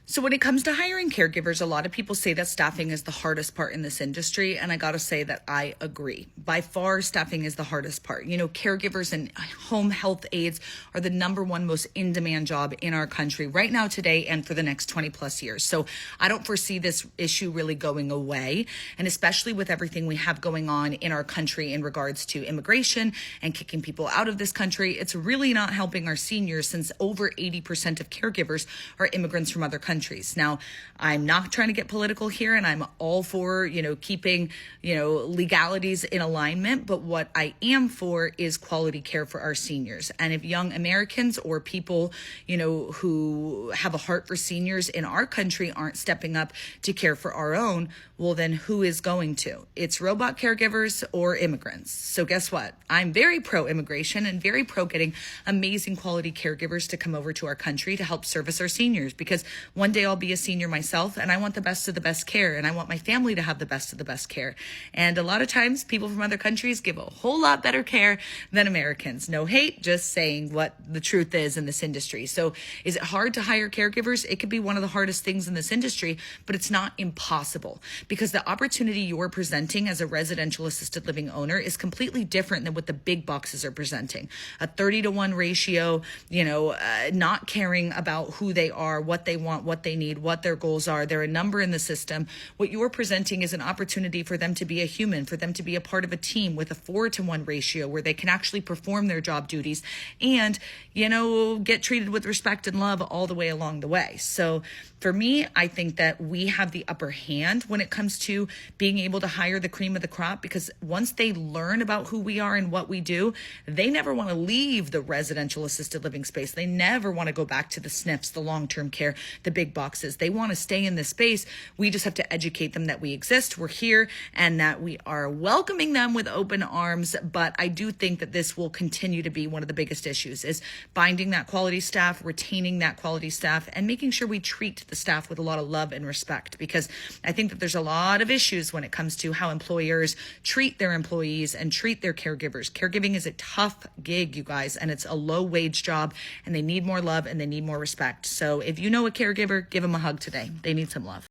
So when it comes to hiring caregivers, a lot of people say that staffing is the hardest part in this industry. And I got to say that I agree. By far, staffing is the hardest part. You know, caregivers and home health aides are the number one most in-demand job in our country right now, today, and for the next 20 plus years. So I don't foresee this issue really going away. And especially with everything we have going on in our country in regards to immigration and kicking people out of this country, it's really not helping our seniors, since over 80% of caregivers are immigrants from other countries. Now, I'm not trying to get political here, and I'm all for, keeping, legalities in alignment. But what I am for is quality care for our seniors. And if young Americans or people, who have a heart for seniors in our country aren't stepping up to care for our own, well, then who is going to? It's robot caregivers or immigrants. So guess what? I'm very pro-immigration and very pro getting amazing quality caregivers to come over to our country to help service our seniors, because one day I'll be a senior myself, and I want the best of the best care, and I want my family to have the best of the best care. And a lot of times people from other countries give a whole lot better care than Americans. No hate, just saying what the truth is in this industry. So is it hard to hire caregivers? It could be one of the hardest things in this industry, but it's not impossible, because the opportunity you're presenting as a residential assisted living owner is completely different than what the big boxes are presenting. A 30-to-1 ratio, not caring about who they are, what they want, what they need, what their goals are. They're a number in the system. What you're presenting is an opportunity for them to be a human, for them to be a part of a team with a 4-to-1 ratio where they can actually perform their job duties and, get treated with respect and love all the way along the way. So for me, I think that we have the upper hand when it comes to being able to hire the cream of the crop, because once they learn about who we are and what we do, they never want to leave the residential assisted living space. They never want to go back to the SNFs, the long-term care, the big boxes. They want to stay in this space. We just have to educate them that we exist, we're here, and that we are welcoming them with open arms. But I do think that this will continue to be one of the biggest issues, is finding that quality staff, retaining that quality staff, and making sure we treat the staff with a lot of love and respect, because I think that there's a lot of issues when it comes to how employers treat their employees and treat their caregivers. Caregiving is a tough gig, you guys, and it's a low-wage job, and they need more love and they need more respect. So if you know a caregiver, give them a hug today. They need some love.